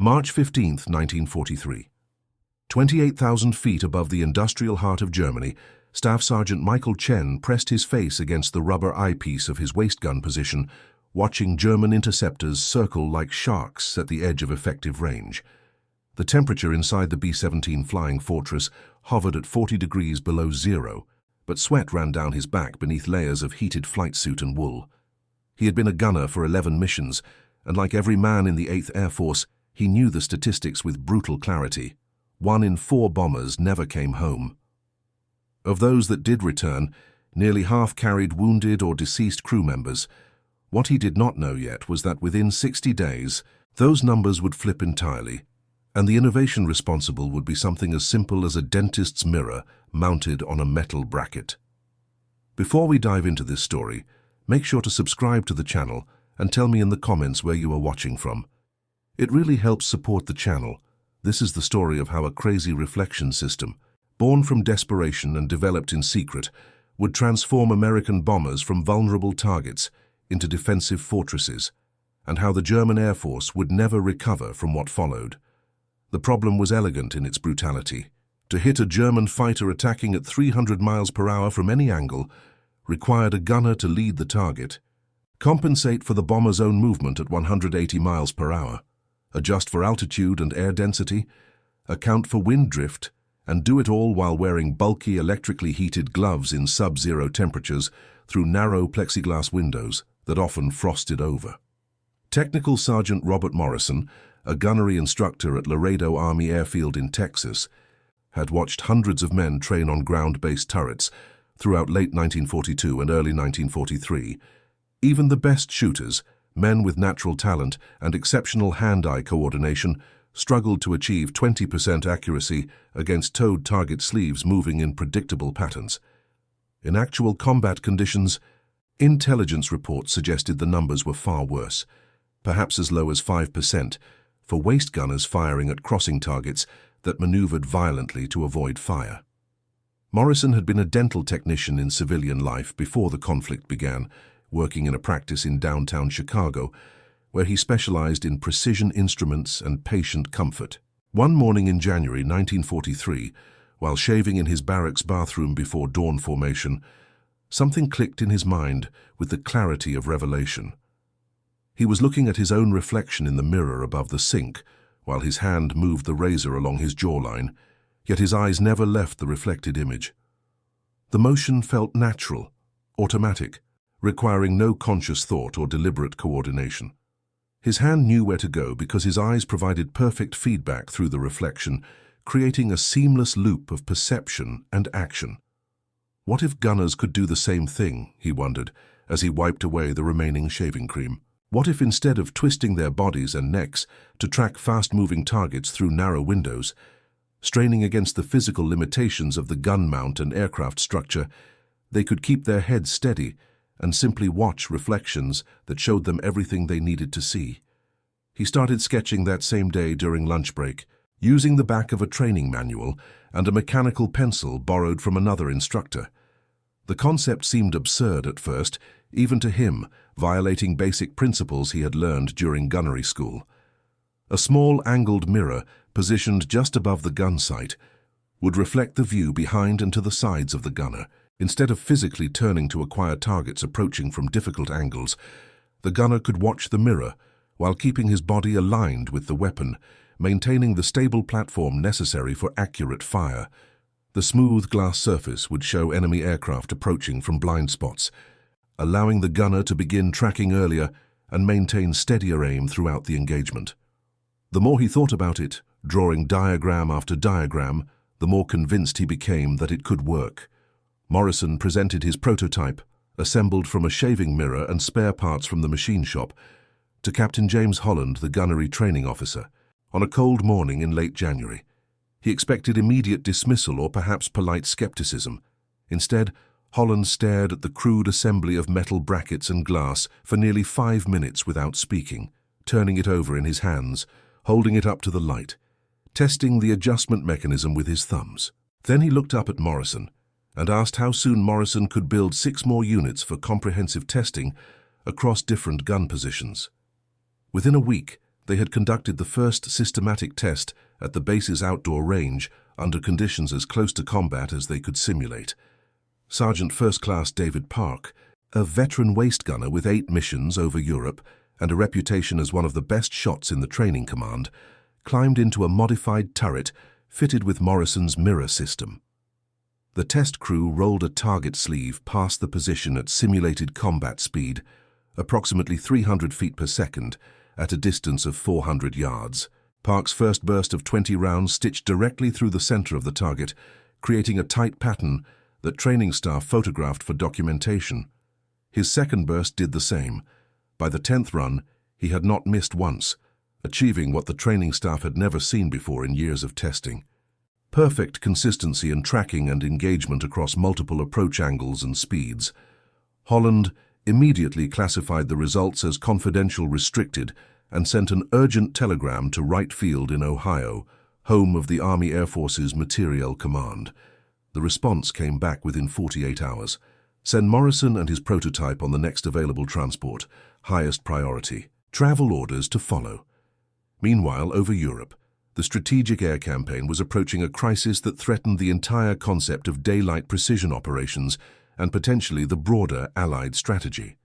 March 15, 1943. 28,000 feet above the industrial heart of Germany, Staff Sergeant Michael Chen pressed his face against the rubber eyepiece of his waist gun position, watching German interceptors circle like sharks at the edge of effective range. The temperature inside the B-17 flying fortress hovered at 40 degrees below zero, but sweat ran down his back beneath layers of heated flight suit and wool. He had been a gunner for 11 missions, and like every man in the 8th Air Force, he knew the statistics with brutal clarity. 1 in 4 bombers never came home. Of those that did return, nearly half carried wounded or deceased crew members. What he did not know yet was that within 60 days, those numbers would flip entirely, and the innovation responsible would be something as simple as a dentist's mirror mounted on a metal bracket. Before we dive into this story, make sure to subscribe to the channel and tell me in the comments where you are watching from. It really helps support the channel. This is the story of how a crazy reflection system, born from desperation and developed in secret, would transform American bombers from vulnerable targets into defensive fortresses, and how the German Air Force would never recover from what followed. The problem was elegant in its brutality. To hit a German fighter attacking at 300 miles per hour from any angle required a gunner to lead the target, compensate for the bomber's own movement at 180 miles per hour, adjust for altitude and air density, account for wind drift, and do it all while wearing bulky electrically heated gloves in sub-zero temperatures through narrow plexiglass windows that often frosted over. Technical Sergeant Robert Morrison, a gunnery instructor at Laredo Army Airfield in Texas, had watched hundreds of men train on ground-based turrets throughout late 1942 and early 1943. Even the best shooters, men with natural talent and exceptional hand-eye coordination, struggled to achieve 20% accuracy against towed target sleeves moving in predictable patterns. In actual combat conditions, intelligence reports suggested the numbers were far worse, perhaps as low as 5%, for waist gunners firing at crossing targets that maneuvered violently to avoid fire. Morrison had been a dental technician in civilian life before the conflict began, working in a practice in downtown Chicago, where he specialized in precision instruments and patient comfort. One morning in January 1943, while shaving in his barracks bathroom before dawn formation, something clicked in his mind with the clarity of revelation. He was looking at his own reflection in the mirror above the sink, while his hand moved the razor along his jawline, yet his eyes never left the reflected image. The motion felt natural, automatic, requiring no conscious thought or deliberate coordination. His hand knew where to go because his eyes provided perfect feedback through the reflection, creating a seamless loop of perception and action. What if gunners could do the same thing, he wondered, as he wiped away the remaining shaving cream. What if instead of twisting their bodies and necks to track fast-moving targets through narrow windows, straining against the physical limitations of the gun mount and aircraft structure, they could keep their heads steady and simply watch reflections that showed them everything they needed to see. He started sketching that same day during lunch break, using the back of a training manual and a mechanical pencil borrowed from another instructor. The concept seemed absurd at first, even to him, violating basic principles he had learned during gunnery school. A small angled mirror, positioned just above the gun sight, would reflect the view behind and to the sides of the gunner. Instead of physically turning to acquire targets approaching from difficult angles, the gunner could watch the mirror while keeping his body aligned with the weapon, maintaining the stable platform necessary for accurate fire. The smooth glass surface would show enemy aircraft approaching from blind spots, allowing the gunner to begin tracking earlier and maintain steadier aim throughout the engagement. The more he thought about it, drawing diagram after diagram, the more convinced he became that it could work. Morrison presented his prototype, assembled from a shaving mirror and spare parts from the machine shop, to Captain James Holland, the gunnery training officer, on a cold morning in late January. He expected immediate dismissal or perhaps polite skepticism. Instead, Holland stared at the crude assembly of metal brackets and glass for nearly 5 minutes without speaking, turning it over in his hands, holding it up to the light, testing the adjustment mechanism with his thumbs. Then he looked up at Morrison and asked how soon Morrison could build 6 more units for comprehensive testing across different gun positions. Within a week, They had conducted the first systematic test at the base's outdoor range under conditions as close to combat as they could simulate. Sergeant First Class David Park, a veteran waist gunner with 8 missions over Europe and a reputation as one of the best shots in the training command, climbed into a modified turret fitted with Morrison's mirror system. The test crew rolled a target sleeve past the position at simulated combat speed, approximately 300 feet per second, at a distance of 400 yards. Park's first burst of 20 rounds stitched directly through the center of the target, creating a tight pattern that training staff photographed for documentation. His second burst did the same. By the 10th run, he had not missed once, achieving what the training staff had never seen before in years of testing. Perfect consistency in tracking and engagement across multiple approach angles and speeds. Holland immediately classified the results as confidential restricted and sent an urgent telegram to Wright Field in Ohio, home of the Army Air Force's Materiel Command. The response came back within 48 hours. Send Morrison and his prototype on the next available transport, highest priority. Travel orders to follow. Meanwhile, over Europe, the Strategic Air Campaign was approaching a crisis that threatened the entire concept of daylight precision operations and potentially the broader Allied strategy.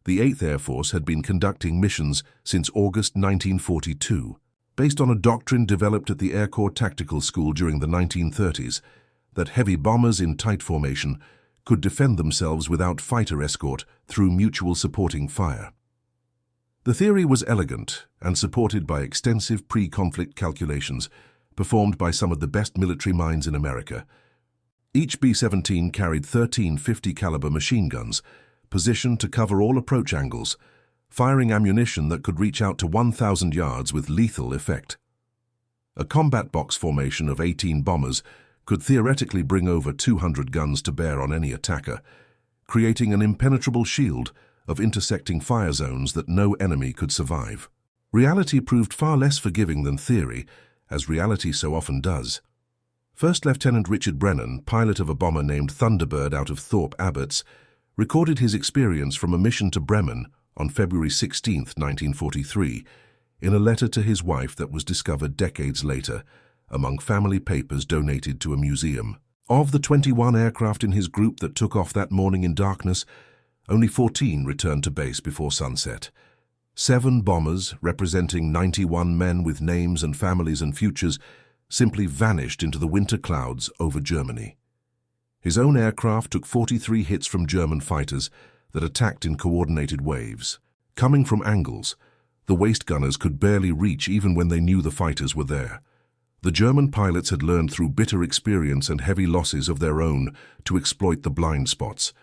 The 8th Air Force had been conducting missions since August 1942, based on a doctrine developed at the Air Corps Tactical School during the 1930s, that heavy bombers in tight formation could defend themselves without fighter escort through mutual supporting fire. The theory was elegant and supported by extensive pre-conflict calculations performed by some of the best military minds in America. Each B-17 carried 13 50-caliber machine guns, positioned to cover all approach angles, firing ammunition that could reach out to 1,000 yards with lethal effect. A combat box formation of 18 bombers could theoretically bring over 200 guns to bear on any attacker, creating an impenetrable shield of intersecting fire zones that no enemy could survive. Reality proved far less forgiving than theory, as reality so often does. First Lieutenant Richard Brennan, pilot of a bomber named Thunderbird out of Thorpe Abbotts, recorded his experience from a mission to Bremen on February 16, 1943, in a letter to his wife that was discovered decades later among family papers donated to a museum. Of the 21 aircraft in his group that took off that morning in darkness, only 14 returned to base before sunset. 7 bombers, representing 91 men with names and families and futures, simply vanished into the winter clouds over Germany. His own aircraft took 43 hits from German fighters that attacked in coordinated waves. Coming from angles, the waist gunners could barely reach even when they knew the fighters were there. The German pilots had learned through bitter experience and heavy losses of their own to exploit the blind spots.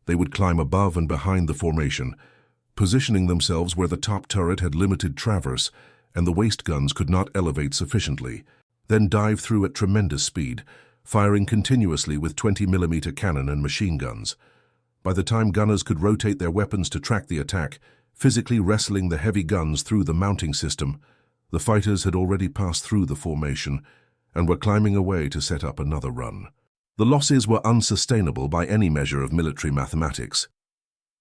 They would climb above and behind the formation, positioning themselves where the top turret had limited traverse and the waist guns could not elevate sufficiently, then dive through at tremendous speed, firing continuously with 20mm cannon and machine guns. By the time gunners could rotate their weapons to track the attack, physically wrestling the heavy guns through the mounting system, the fighters had already passed through the formation and were climbing away to set up another run. The losses were unsustainable by any measure of military mathematics.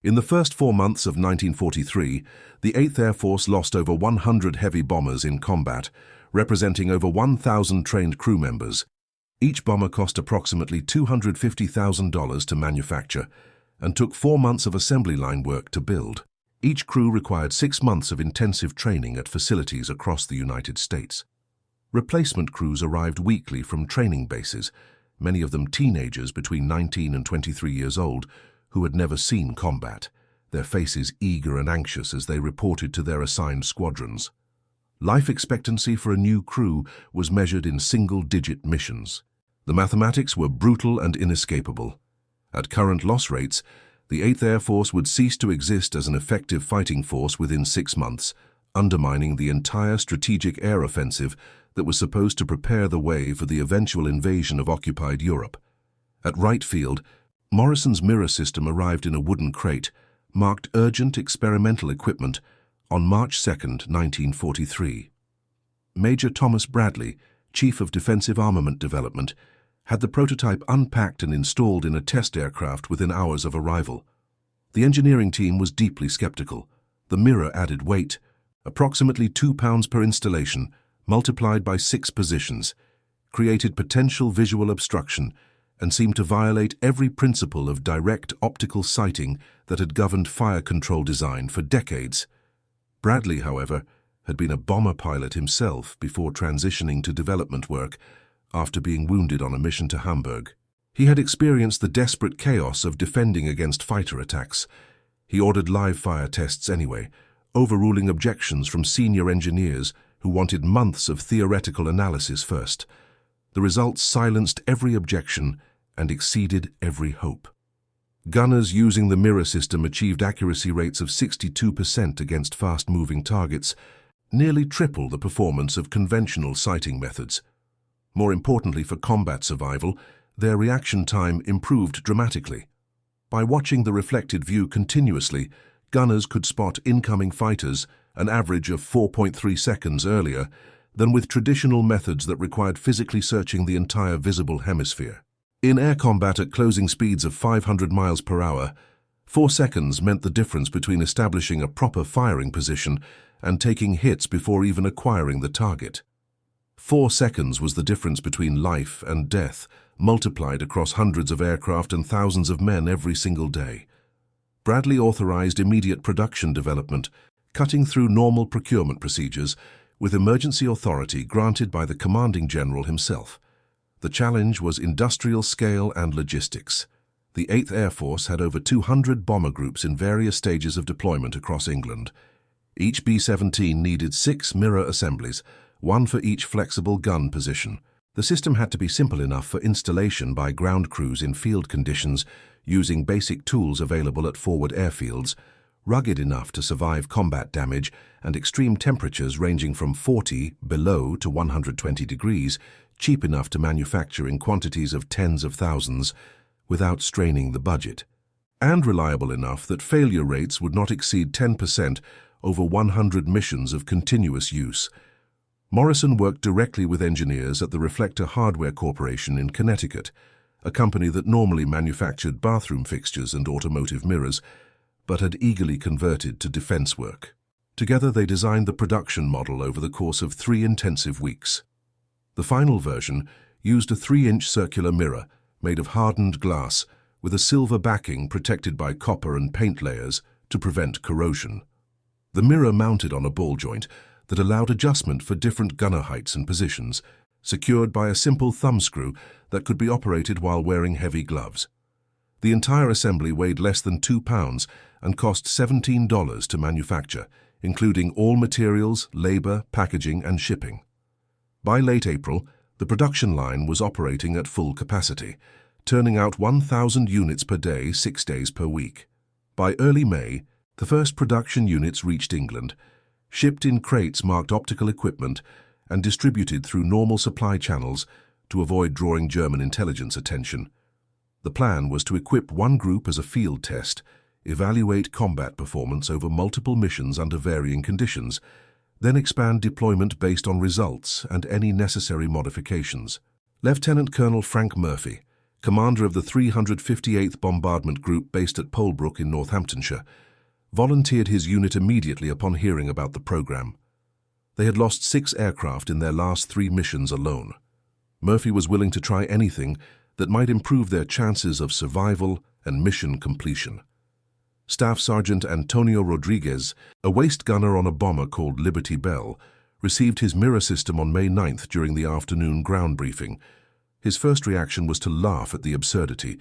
In the first 4 months of 1943, the 8th Air Force lost over 100 heavy bombers in combat, representing over 1,000 trained crew members. Each bomber cost approximately $250,000 to manufacture and took 4 months of assembly line work to build. Each crew required 6 months of intensive training at facilities across the United States. Replacement crews arrived weekly from training bases, many of them teenagers between 19 and 23 years old who had never seen combat, their faces eager and anxious as they reported to their assigned squadrons. Life expectancy for a new crew was measured in single-digit missions. The mathematics were brutal and inescapable. At current loss rates, the 8th Air Force would cease to exist as an effective fighting force within 6 months, undermining the entire strategic air offensive that was supposed to prepare the way for the eventual invasion of occupied Europe. At Wright Field, Morrison's mirror system arrived in a wooden crate, marked urgent experimental equipment, on March 2, 1943. Major Thomas Bradley, Chief of Defensive Armament Development, had the prototype unpacked and installed in a test aircraft within hours of arrival. The engineering team was deeply skeptical. The mirror added weight, approximately 2 pounds per installation, multiplied by 6 positions, created potential visual obstruction and seemed to violate every principle of direct optical sighting that had governed fire control design for decades. Bradley, however, had been a bomber pilot himself before transitioning to development work after being wounded on a mission to Hamburg. He had experienced the desperate chaos of defending against fighter attacks. He ordered live fire tests anyway, overruling objections from senior engineers who wanted months of theoretical analysis first. The results silenced every objection and exceeded every hope. Gunners using the mirror system achieved accuracy rates of 62% against fast-moving targets, nearly triple the performance of conventional sighting methods. More importantly for combat survival, their reaction time improved dramatically. By watching the reflected view continuously, gunners could spot incoming fighters an average of 4.3 seconds earlier than with traditional methods that required physically searching the entire visible hemisphere. In air combat at closing speeds of 500 miles per hour, 4 seconds meant the difference between establishing a proper firing position and taking hits before even acquiring the target. 4 seconds was the difference between life and death, multiplied across hundreds of aircraft and thousands of men every single day. Bradley authorized immediate production development, cutting through normal procurement procedures, with emergency authority granted by the commanding general himself. The challenge was industrial scale and logistics. The 8th Air Force had over 200 bomber groups in various stages of deployment across England. Each B-17 needed 6 mirror assemblies, one for each flexible gun position. The system had to be simple enough for installation by ground crews in field conditions using basic tools available at forward airfields, rugged enough to survive combat damage and extreme temperatures ranging from 40 below to 120 degrees, cheap enough to manufacture in quantities of tens of thousands without straining the budget, and reliable enough that failure rates would not exceed 10% over 100 missions of continuous use. Morrison worked directly with engineers at the Reflector Hardware Corporation in Connecticut, a company that normally manufactured bathroom fixtures and automotive mirrors, but had eagerly converted to defense work. Together they designed the production model over the course of 3 intensive weeks. The final version used a 3-inch circular mirror made of hardened glass with a silver backing protected by copper and paint layers to prevent corrosion. The mirror mounted on a ball joint that allowed adjustment for different gunner heights and positions, secured by a simple thumb screw that could be operated while wearing heavy gloves. The entire assembly weighed less than 2 pounds and cost $17 to manufacture, including all materials, labor, packaging, and shipping. By late April, the production line was operating at full capacity, turning out 1,000 units per day, 6 days per week. By early May, the first production units reached England, shipped in crates marked optical equipment, and distributed through normal supply channels to avoid drawing German intelligence attention. The plan was to equip one group as a field test, evaluate combat performance over multiple missions under varying conditions, then expand deployment based on results and any necessary modifications. Lieutenant Colonel Frank Murphy, commander of the 358th Bombardment Group based at Polebrook in Northamptonshire, volunteered his unit immediately upon hearing about the program. They had lost 6 aircraft in their last 3 missions alone. Murphy was willing to try anything that might improve their chances of survival and mission completion. Staff Sergeant Antonio Rodriguez, a waist gunner on a bomber called Liberty Bell, received his mirror system on May 9th during the afternoon ground briefing. His first reaction was to laugh at the absurdity.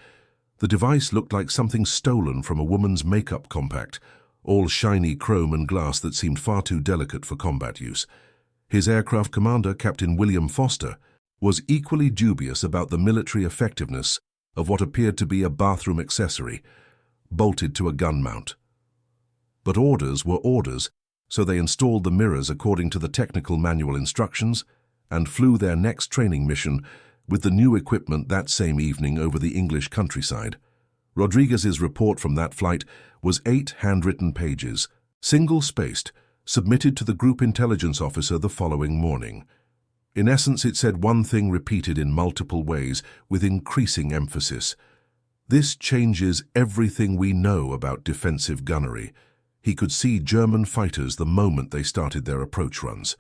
The device looked like something stolen from a woman's makeup compact, all shiny chrome and glass that seemed far too delicate for combat use. His aircraft commander, Captain William Foster, was equally dubious about the military effectiveness of what appeared to be a bathroom accessory, bolted to a gun mount. But orders were orders, so they installed the mirrors according to the technical manual instructions and flew their next training mission with the new equipment that same evening over the English countryside. Rodriguez's report from that flight was 8 handwritten pages, single-spaced, submitted to the group intelligence officer the following morning. In essence, it said one thing repeated in multiple ways with increasing emphasis. This changes everything we know about defensive gunnery. He could see German fighters the moment they started their approach runs,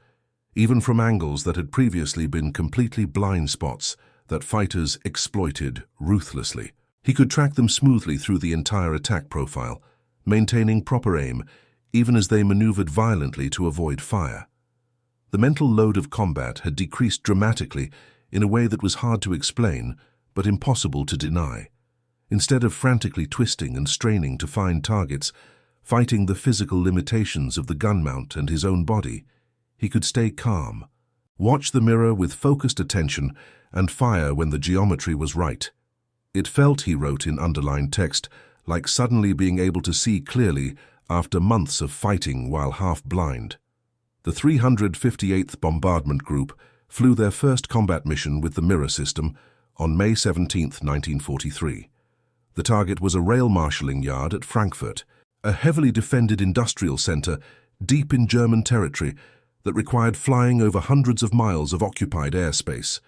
even from angles that had previously been completely blind spots that fighters exploited ruthlessly. He could track them smoothly through the entire attack profile, maintaining proper aim, even as they maneuvered violently to avoid fire. The mental load of combat had decreased dramatically in a way that was hard to explain, but impossible to deny. Instead of frantically twisting and straining to find targets, fighting the physical limitations of the gun mount and his own body, he could stay calm, watch the mirror with focused attention, and fire when the geometry was right. It felt, he wrote in underlined text, like suddenly being able to see clearly after months of fighting while half blind. The 358th Bombardment Group flew their first combat mission with the mirror system on May 17, 1943. The target was a rail marshalling yard at Frankfurt, a heavily defended industrial center deep in German territory that required flying over hundreds of miles of occupied airspace.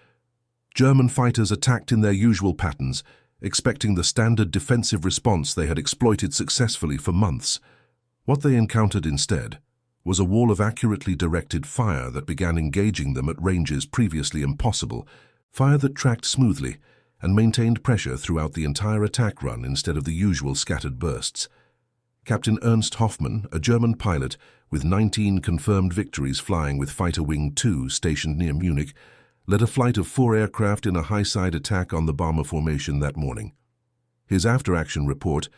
German fighters attacked in their usual patterns, expecting the standard defensive response they had exploited successfully for months. What they encountered instead was a wall of accurately directed fire that began engaging them at ranges previously impossible, fire that tracked smoothly and maintained pressure throughout the entire attack run instead of the usual scattered bursts. Captain Ernst Hoffmann, a German pilot with 19 confirmed victories flying with Fighter Wing 2 stationed near Munich, led a flight of 4 aircraft in a high-side attack on the bomber formation that morning. His after-action report,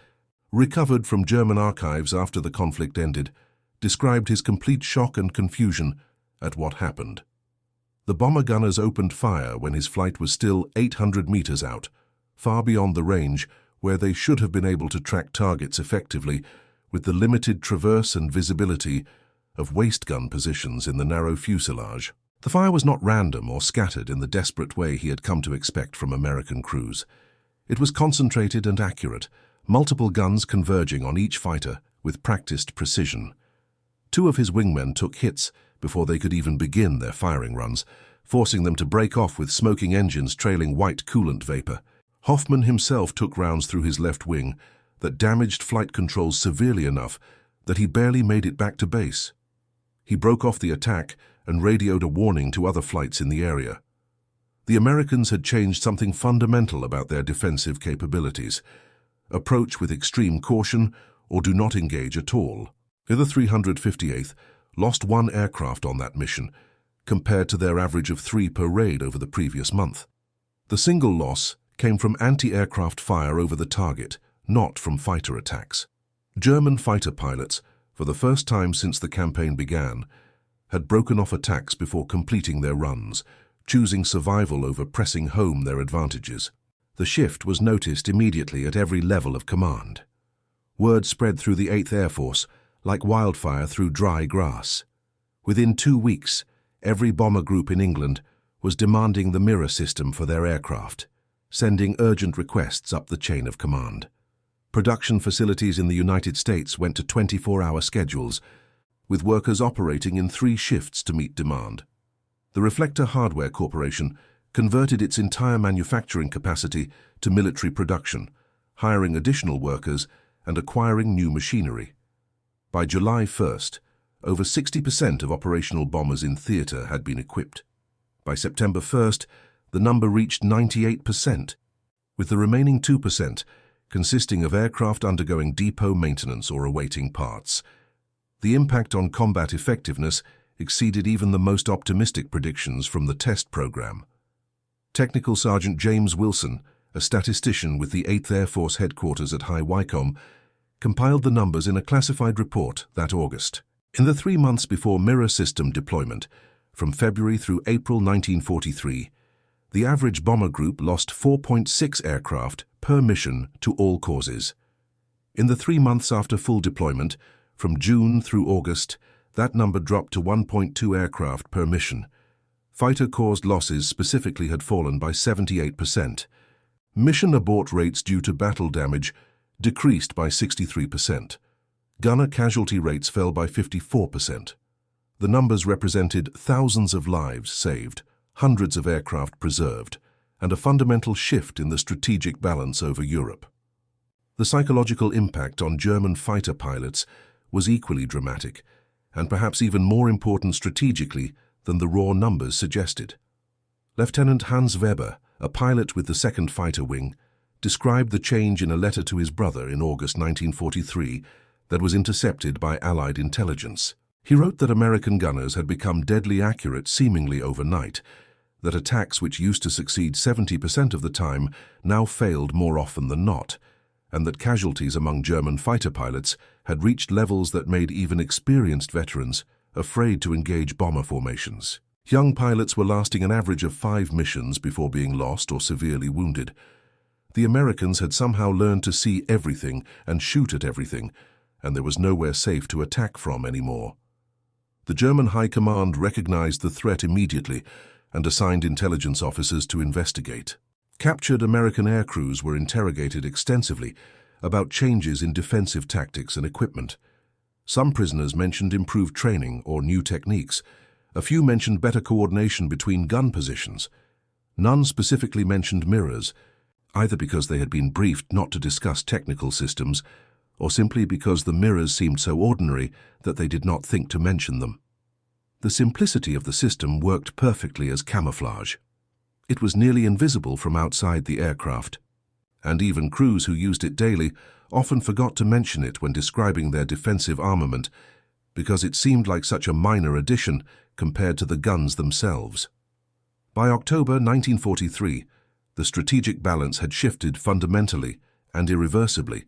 recovered from German archives after the conflict ended, described his complete shock and confusion at what happened. The bomber gunners opened fire when his flight was still 800 meters out, far beyond the range where they should have been able to track targets effectively with the limited traverse and visibility of waist gun positions in the narrow fuselage. The fire was not random or scattered in the desperate way he had come to expect from American crews. It was concentrated and accurate, multiple guns converging on each fighter with practiced precision. 2 of his wingmen took hits before they could even begin their firing runs, forcing them to break off with smoking engines trailing white coolant vapor. Hoffmann himself took rounds through his left wing that damaged flight controls severely enough that he barely made it back to base. He broke off the attack and radioed a warning to other flights in the area. The Americans had changed something fundamental about their defensive capabilities. Approach with extreme caution or do not engage at all. The 358th lost 1 aircraft on that mission, compared to their average of 3 per raid over the previous month. The single loss came from anti-aircraft fire over the target, not from fighter attacks. German fighter pilots, for the first time since the campaign began, had broken off attacks before completing their runs, choosing survival over pressing home their advantages. The shift was noticed immediately at every level of command. Word spread through the 8th Air Force like wildfire through dry grass. Within 2 weeks, every bomber group in England was demanding the mirror system for their aircraft, sending urgent requests up the chain of command. Production facilities in the United States went to 24-hour schedules, with workers operating in 3 shifts to meet demand. The Reflector Hardware Corporation converted its entire manufacturing capacity to military production, hiring additional workers and acquiring new machinery. By July 1st, over 60% of operational bombers in theater had been equipped. By September 1st, the number reached 98%, with the remaining 2% consisting of aircraft undergoing depot maintenance or awaiting parts. The impact on combat effectiveness exceeded even the most optimistic predictions from the test program. Technical Sergeant James Wilson, a statistician with the 8th Air Force headquarters at High Wycombe, compiled the numbers in a classified report that August. In the 3 months before mirror system deployment, from February through April 1943, the average bomber group lost 4.6 aircraft per mission to all causes. In the 3 months after full deployment, from June through August, that number dropped to 1.2 aircraft per mission. Fighter-caused losses specifically had fallen by 78%. Mission abort rates due to battle damage decreased by 63%. Gunner casualty rates fell by 54%. The numbers represented thousands of lives saved, hundreds of aircraft preserved, and a fundamental shift in the strategic balance over Europe. The psychological impact on German fighter pilots was equally dramatic, and perhaps even more important strategically than the raw numbers suggested. Lieutenant Hans Weber, a pilot with the 2nd Fighter Wing, described the change in a letter to his brother in August 1943 that was intercepted by Allied intelligence. He wrote that American gunners had become deadly accurate seemingly overnight, that attacks which used to succeed 70% of the time now failed more often than not, and that casualties among German fighter pilots had reached levels that made even experienced veterans afraid to engage bomber formations. Young pilots were lasting an average of 5 missions before being lost or severely wounded. The Americans had somehow learned to see everything and shoot at everything, and there was nowhere safe to attack from anymore. The German High Command recognized the threat immediately and assigned intelligence officers to investigate. Captured American aircrews were interrogated extensively about changes in defensive tactics and equipment. Some prisoners mentioned improved training or new techniques. A few mentioned better coordination between gun positions. None specifically mentioned mirrors, either because they had been briefed not to discuss technical systems, or simply because the mirrors seemed so ordinary that they did not think to mention them. The simplicity of the system worked perfectly as camouflage. It was nearly invisible from outside the aircraft, and even crews who used it daily often forgot to mention it when describing their defensive armament, because it seemed like such a minor addition compared to the guns themselves. By October 1943, the strategic balance had shifted fundamentally and irreversibly.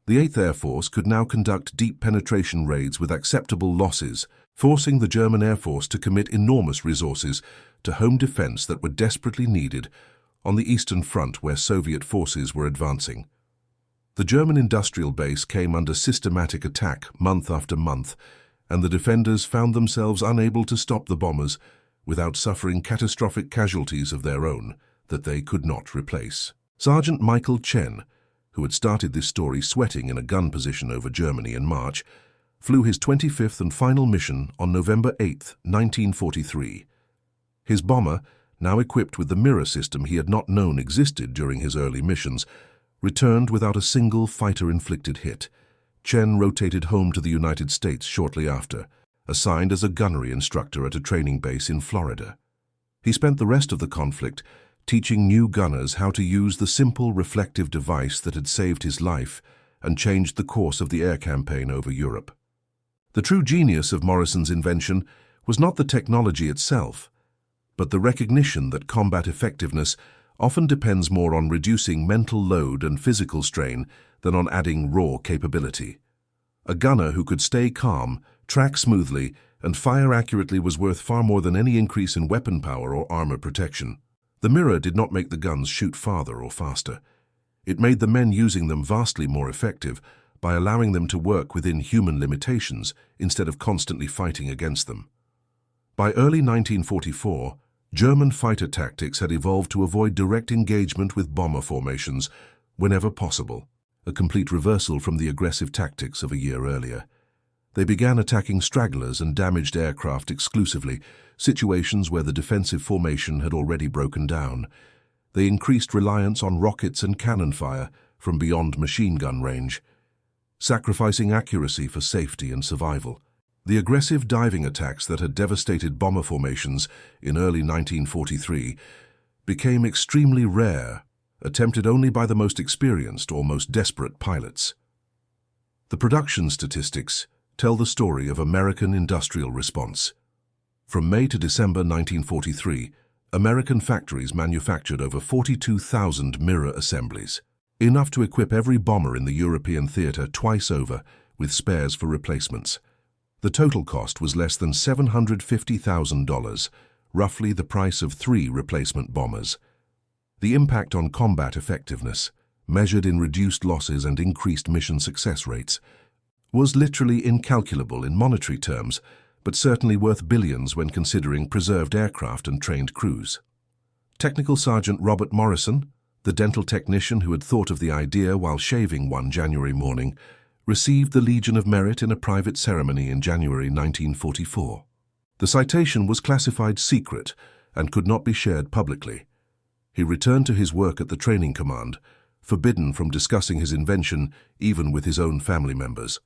The 8th Air Force could now conduct deep penetration raids with acceptable losses, forcing the German Air Force to commit enormous resources to home defense that were desperately needed on the Eastern Front where Soviet forces were advancing. The German industrial base came under systematic attack month after month, and the defenders found themselves unable to stop the bombers without suffering catastrophic casualties of their own that they could not replace. Sergeant Michael Chen, who had started this story sweating in a gun position over Germany in March, flew his 25th and final mission on November 8, 1943. His bomber, now equipped with the mirror system he had not known existed during his early missions, returned without a single fighter-inflicted hit. Chen rotated home to the United States shortly after, assigned as a gunnery instructor at a training base in Florida. He spent the rest of the conflict teaching new gunners how to use the simple reflective device that had saved his life and changed the course of the air campaign over Europe. The true genius of Morrison's invention was not the technology itself, but the recognition that combat effectiveness often depends more on reducing mental load and physical strain than on adding raw capability. A gunner who could stay calm, track smoothly, and fire accurately was worth far more than any increase in weapon power or armor protection. The mirror did not make the guns shoot farther or faster. It made the men using them vastly more effective by allowing them to work within human limitations instead of constantly fighting against them. By early 1944, German fighter tactics had evolved to avoid direct engagement with bomber formations whenever possible, a complete reversal from the aggressive tactics of a year earlier. They began attacking stragglers and damaged aircraft exclusively, situations where the defensive formation had already broken down. They increased reliance on rockets and cannon fire from beyond machine gun range, sacrificing accuracy for safety and survival. The aggressive diving attacks that had devastated bomber formations in early 1943 became extremely rare, attempted only by the most experienced or most desperate pilots. The production statistics tell the story of American industrial response. From May to December 1943, American factories manufactured over 42,000 mirror assemblies, enough to equip every bomber in the European theater twice over with spares for replacements. The total cost was less than $750,000, roughly the price of 3 replacement bombers. The impact on combat effectiveness, measured in reduced losses and increased mission success rates, was literally incalculable in monetary terms, but certainly worth billions when considering preserved aircraft and trained crews. Technical Sergeant Robert Morrison, the dental technician who had thought of the idea while shaving one January morning, received the Legion of Merit in a private ceremony in January 1944. The citation was classified secret and could not be shared publicly. He returned to his work at the training command, forbidden from discussing his invention even with his own family members.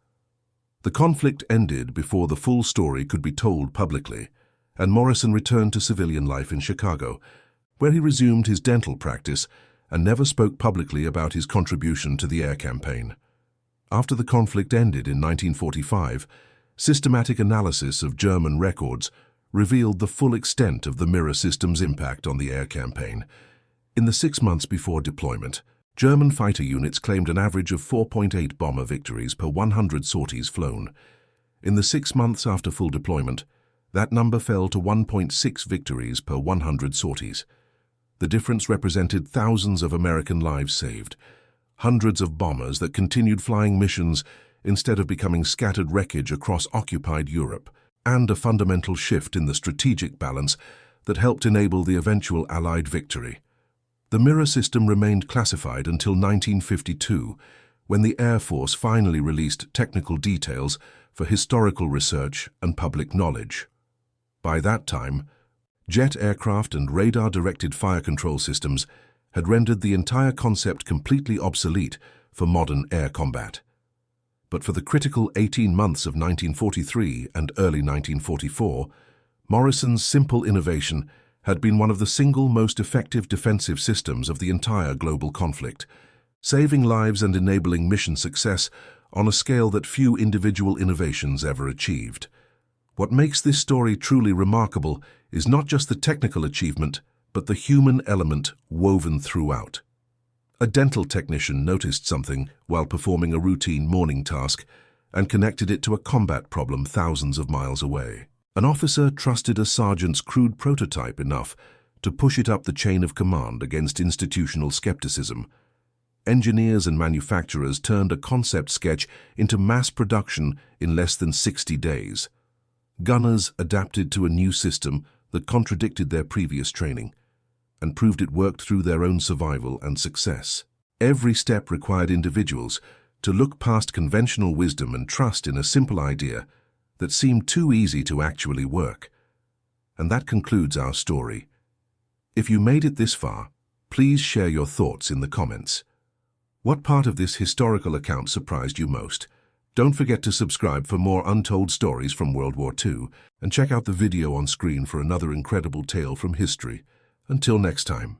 The conflict ended before the full story could be told publicly, and Morrison returned to civilian life in Chicago, where he resumed his dental practice and never spoke publicly about his contribution to the air campaign. After the conflict ended in 1945, systematic analysis of German records revealed the full extent of the Mirror system's impact on the air campaign. In the 6 months before deployment, German fighter units claimed an average of 4.8 bomber victories per 100 sorties flown. In the 6 months after full deployment, that number fell to 1.6 victories per 100 sorties. The difference represented thousands of American lives saved, hundreds of bombers that continued flying missions instead of becoming scattered wreckage across occupied Europe, and a fundamental shift in the strategic balance that helped enable the eventual Allied victory. The Mirror system remained classified until 1952, when the Air Force finally released technical details for historical research and public knowledge. By that time, jet aircraft and radar-directed fire control systems had rendered the entire concept completely obsolete for modern air combat. But for the critical 18 months of 1943 and early 1944, Morrison's simple innovation had been one of the single most effective defensive systems of the entire global conflict, saving lives and enabling mission success on a scale that few individual innovations ever achieved. What makes this story truly remarkable is not just the technical achievement, but the human element woven throughout. A dental technician noticed something while performing a routine morning task and connected it to a combat problem thousands of miles away. An officer trusted a sergeant's crude prototype enough to push it up the chain of command against institutional skepticism. Engineers and manufacturers turned a concept sketch into mass production in less than 60 days. Gunners adapted to a new system that contradicted their previous training and proved it worked through their own survival and success. Every step required individuals to look past conventional wisdom and trust in a simple idea that seemed too easy to actually work. And that concludes our story. If you made it this far, please share your thoughts in the comments. What part of this historical account surprised you most? Don't forget to subscribe for more untold stories from World War II, and check out the video on screen for another incredible tale from history. Until next time.